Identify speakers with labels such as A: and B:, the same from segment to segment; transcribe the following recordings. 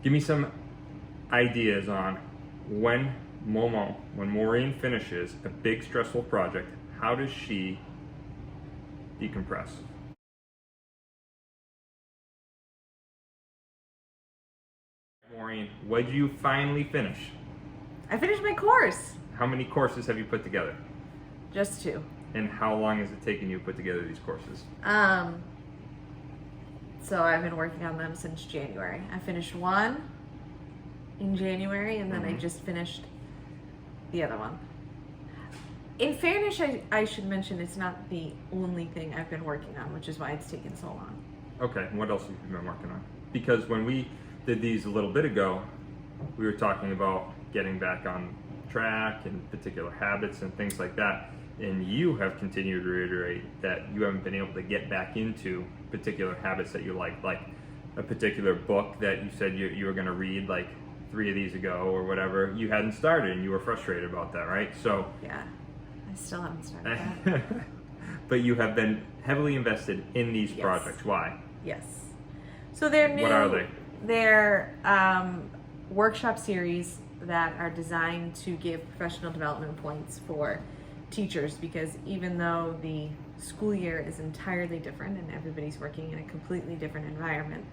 A: Give me some ideas on when Maureen finishes a big stressful project, how does she decompress? Maureen, what did you finally finish?
B: I finished my course.
A: How many courses have you put together?
B: Just 2.
A: And how long has it taken you to put together these courses?
B: So I've been working on them since January. I finished one in January, and then I just finished the other one. In fairness, I should mention it's not the only thing I've been working on, which is why it's taken so long.
A: Okay, and what else have you been working on? Because when we did these a little bit ago, we were talking about getting back on track and particular habits and things like that. And you have continued to reiterate that you haven't been able to get back into particular habits that you like a particular book that you said you were going to read like 3 of these ago or whatever. You hadn't started and you were frustrated about that, right? So
B: yeah, I still haven't started that.
A: But you have been heavily invested in these projects. Why?
B: Yes. So they're new.
A: What are they?
B: They're workshop series that are designed to give professional development points for teachers, because even though the school year is entirely different and everybody's working in a completely different environment,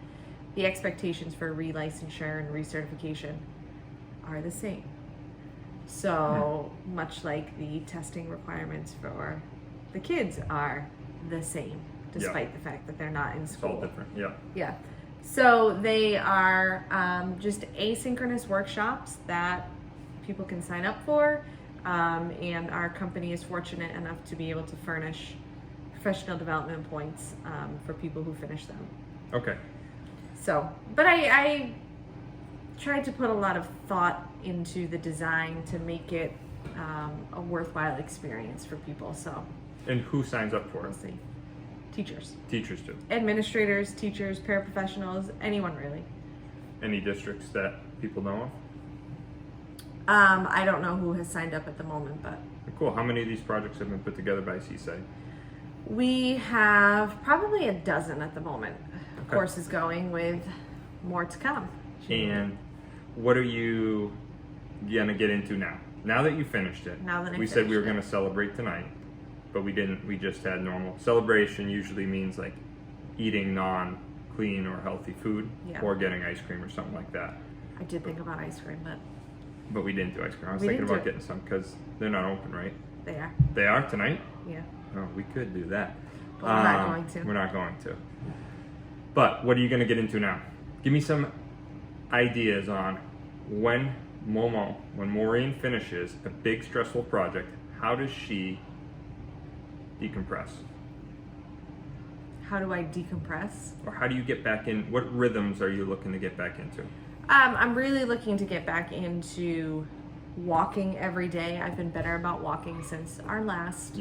B: the expectations for relicensure and recertification are the same. So much like the testing requirements for the kids are the same, despite the fact that they're not in school.
A: It's all different,
B: Yeah. So they are just asynchronous workshops that people can sign up for. And our company is fortunate enough to be able to furnish professional development points for people who finish them.
A: Okay.
B: So, but I tried to put a lot of thought into the design to make it a worthwhile experience for people. So.
A: And who signs up for it?
B: We'll see. Teachers.
A: Teachers do.
B: Administrators, teachers, paraprofessionals, anyone really.
A: Any districts that people know of?
B: I don't know who has signed up at the moment, but.
A: Cool. How many of these projects have been put together by CSAG?
B: We have probably a dozen at the moment.
A: Okay.
B: Courses going, with more to come.
A: And what are you gonna get into now? Now that you finished it.
B: Now that
A: we said we were gonna celebrate tonight, but we didn't. We just had normal celebration. Usually means like eating non-clean or healthy food, or getting ice cream or something like that.
B: I did think about ice cream,
A: but we didn't do ice cream. I was thinking about getting some because they're not open, right?
B: They are.
A: They are tonight?
B: Yeah.
A: Oh, we could do that.
B: But we're not going to.
A: We're not going to. But what are you going to get into now? Give me some ideas on when Maureen finishes a big stressful project, how does she decompress?
B: How do I decompress?
A: Or how do you get back in? What rhythms are you looking to get back into?
B: I'm really looking to get back into walking every day. I've been better about walking since our last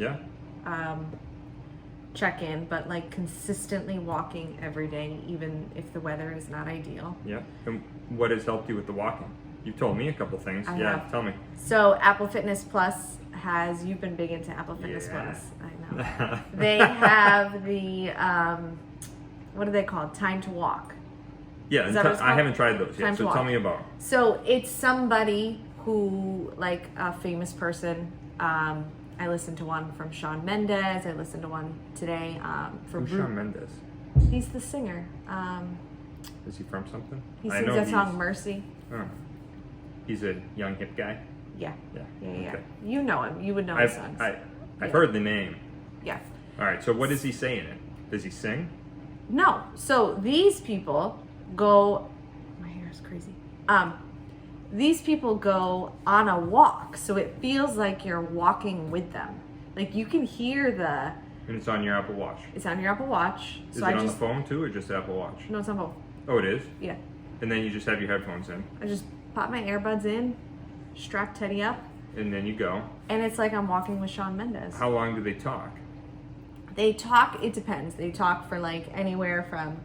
B: check-in, but like consistently walking every day, even if the weather is not ideal.
A: Yeah. And what has helped you with the walking? You told me a couple things.
B: I
A: have.
B: have.
A: Tell me.
B: So Apple Fitness Plus you've been big into Apple Fitness Plus. I know. They have the, what are they called? Time to Walk.
A: Yeah, I haven't tried those yet, so tell me about it.
B: So it's somebody who, like a famous person, I listened to one from Shawn Mendes, I listened to one today from
A: Shawn Mendes?
B: He's the singer.
A: Is he from something?
B: He sings that song Mercy.
A: Oh. He's a young hip guy?
B: Yeah.
A: Okay.
B: You know him. You would know his songs.
A: I've heard the name.
B: Yeah.
A: All right, so what does he say in it? Does he sing?
B: No. So these people go, my hair is crazy. These people go on a walk, so it feels like you're walking with them. Like you can hear
A: And it's on your Apple Watch?
B: It's on your Apple Watch.
A: Is it on the phone too, or just Apple Watch?
B: No, it's on both.
A: Oh, it is?
B: Yeah.
A: And then you just have your headphones in?
B: I just pop my earbuds in, strap Teddy up.
A: And then you go.
B: And it's like I'm walking with Shawn Mendes.
A: How long do they talk?
B: They talk, it depends. They talk for like anywhere from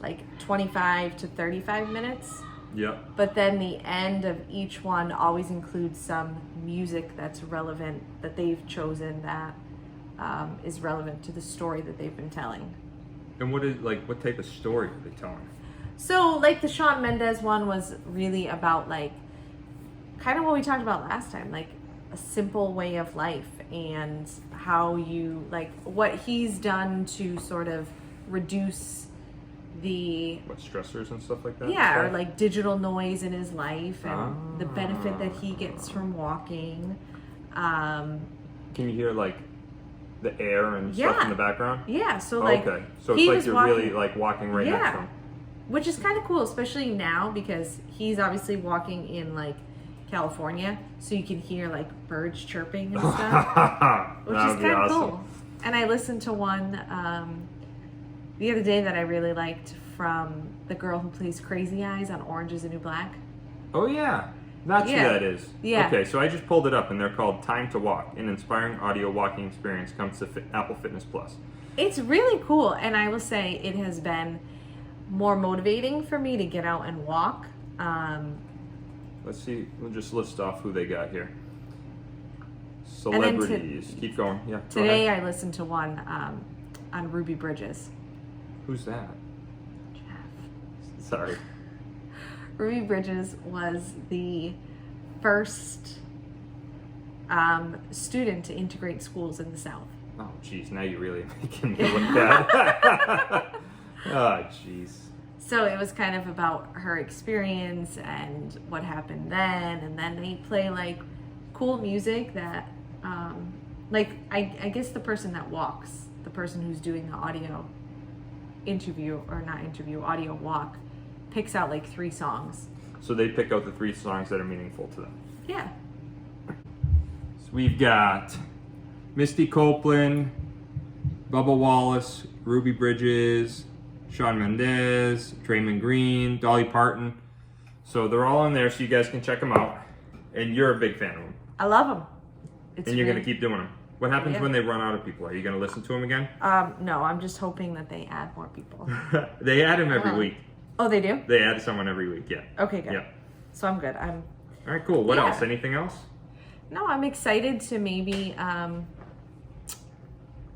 B: like 25 to 35 minutes.
A: Yep.
B: But then the end of each one always includes some music that's relevant, that they've chosen, that is relevant to the story that they've been telling.
A: And what type of story are they telling?
B: So, like, the Shawn Mendes one was really about, like, kind of what we talked about last time, like, a simple way of life and how you, like, what he's done to sort of reduce the...
A: What, stressors and stuff like that?
B: Yeah, or, like, digital noise in his life and the benefit that he gets from walking.
A: Can you hear, like, the air and stuff in the background?
B: Yeah, so, like...
A: Okay, so it's like you're really, like, walking right next to him.
B: Which is kind of cool, especially now, because he's obviously walking in, like, California, so you can hear, like, birds chirping and stuff, which is kind of cool. And I listened to one the other day that I really liked from the girl who plays Crazy Eyes on Orange is the New Black.
A: Oh, yeah. That's who that is.
B: Yeah.
A: Okay, so I just pulled it up, and they're called Time to Walk, an inspiring audio walking experience comes to Apple Fitness Plus. It's
B: really cool, and I will say it has been more motivating for me to get out and walk.
A: Let's see. We'll just list off who they got here. Celebrities. Keep going. Yeah.
B: Today I listened to one on Ruby Bridges.
A: Who's that?
B: Jeff.
A: Sorry.
B: Ruby Bridges was the first student to integrate schools in the South.
A: Oh, geez. Now you're really making me look bad. Oh, jeez.
B: So it was kind of about her experience and what happened then, and then they play like cool music that, like I guess the person that walks, the person who's doing the audio audio walk, picks out like 3 songs.
A: So they pick out the 3 songs that are meaningful to them.
B: Yeah.
A: So we've got Misty Copeland, Bubba Wallace, Ruby Bridges, Shawn Mendes, Draymond Green, Dolly Parton. So they're all in there, so you guys can check them out. And you're a big fan of them.
B: I love them.
A: And you're going to keep doing them. What happens when they run out of people? Are you going to listen to them again?
B: No, I'm just hoping that they add more people.
A: They add them every week.
B: Oh, they do?
A: They add someone every week, yeah.
B: Okay, good.
A: Yeah.
B: So I'm good.
A: All right, cool. What else? Anything else?
B: No, I'm excited to maybe, now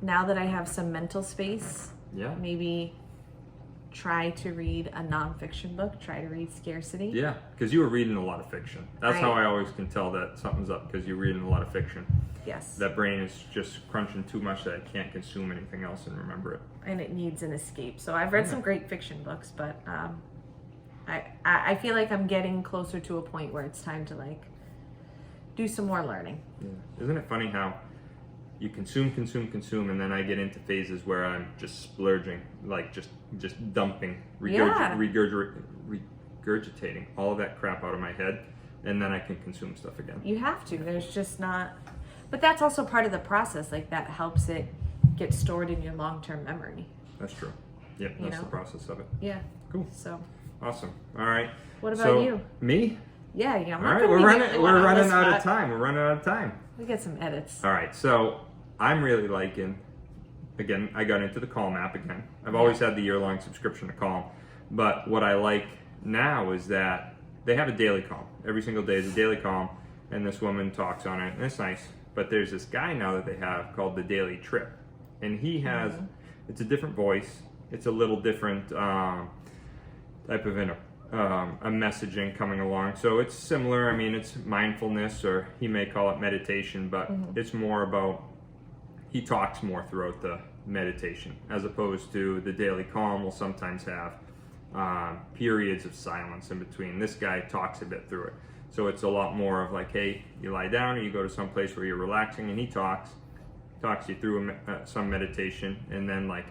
B: that I have some mental space, maybe try to read a nonfiction book, try to read Scarcity.
A: Yeah, because you were reading a lot of fiction. That's how I always can tell that something's up, because you're reading a lot of fiction.
B: Yes.
A: That brain is just crunching too much that I can't consume anything else and remember it.
B: And it needs an escape. So I've read some great fiction books, but I feel like I'm getting closer to a point where it's time to like do some more learning.
A: Yeah. Isn't it funny how you consume, and then I get into phases where I'm just splurging, like just dumping, regurgitating all of that crap out of my head, and then I can consume stuff again.
B: You have to. There's just not... But that's also part of the process. Like, that helps it get stored in your long-term memory.
A: That's true. Yeah, that's the process of it.
B: Yeah.
A: Cool.
B: So.
A: Awesome. All right.
B: What about you?
A: Me?
B: Yeah.
A: All right. We're running out of time. We're running out of time.
B: We get some edits.
A: All right. So I'm really liking. Again, I got into the Calm app again. I've always had the year-long subscription to Calm, but what I like now is that they have a daily Calm. Every single day is a daily Calm, and this woman talks on it, and it's nice. But there's this guy now that they have called the Daily Trip, and he has, it's a different voice, it's a little different type of a messaging coming along. So it's similar. I mean, it's mindfulness, or he may call it meditation, but it's more about, he talks more throughout the meditation, as opposed to the Daily Calm will sometimes have periods of silence in between. This guy talks a bit through it. So it's a lot more of like, hey, you lie down or you go to some place where you're relaxing, and he talks you through some meditation, and then like,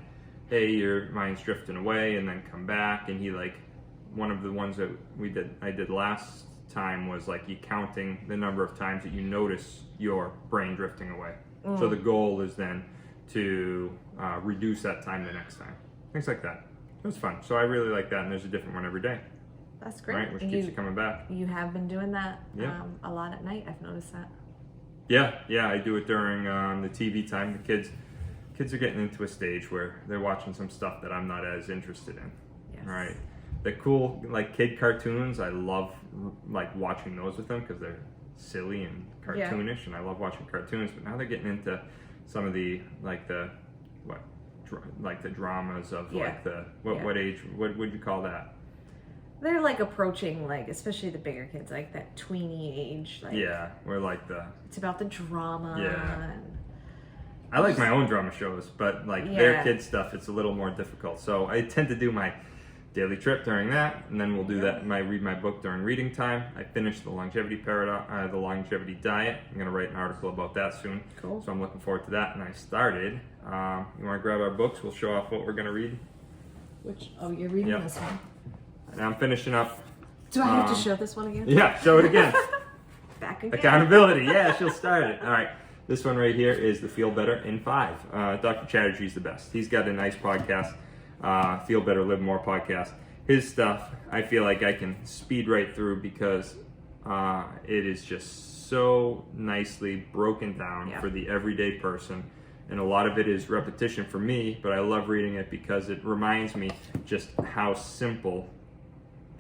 A: hey, your mind's drifting away, and then come back. And he like, one of the ones that I did last time was like you counting the number of times that you notice your brain drifting away. So the goal is then to reduce that time the next time. Things like that. It was fun. So I really like that, and there's a different one every day.
B: That's great.
A: Right, which keeps you coming back.
B: You have been doing that a lot at night. I've noticed that.
A: Yeah, I do it during the TV time. The kids are getting into a stage where they're watching some stuff that I'm not as interested in.
B: Yes.
A: Right. The cool like kid cartoons, I love like watching those with them because they're silly and cartoonish, and I love watching cartoons. But now they're getting into some of the like the dramas of like the what age, what would you call that?
B: they're like approaching, like, especially the bigger kids, like that tweeny age. Like,
A: yeah, we're like
B: it's about the drama.
A: Yeah.
B: And
A: I like my own drama shows, but like their kids stuff, it's a little more difficult. So I tend to do my daily trip during that, and then we'll do that. Read my book during reading time. I finished the longevity paradox, the longevity diet. I'm gonna write an article about that soon.
B: Cool.
A: So I'm looking forward to that. And I started. You want to grab our books? We'll show off what we're gonna read.
B: Which? Oh, you're reading
A: Yep.
B: this one.
A: And I'm finishing up.
B: Do I have to show this one again?
A: Yeah, show it again.
B: Back again.
A: Accountability. Yeah, she'll start it. All right. This one right here is the Feel Better in 5. Dr. Chatterjee's the best. He's got a nice podcast, Feel Better, Live More podcast. His stuff, I feel like I can speed right through because it is just so nicely broken down for the everyday person. And a lot of it is repetition for me, but I love reading it because it reminds me just how simple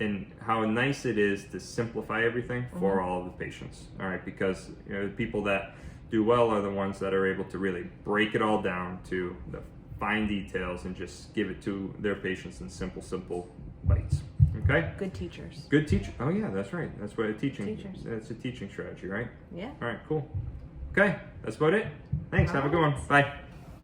A: and how nice it is to simplify everything for all of the patients. All right, because the people that do well are the ones that are able to really break it all down to the fine details and just give it to their patients in simple bites. Okay?
B: Good teachers.
A: Good teacher. Oh yeah, that's right. That's what That's a teaching strategy, right?
B: Yeah.
A: All right, cool. Okay, that's about it. Thanks. Have a good one. Bye.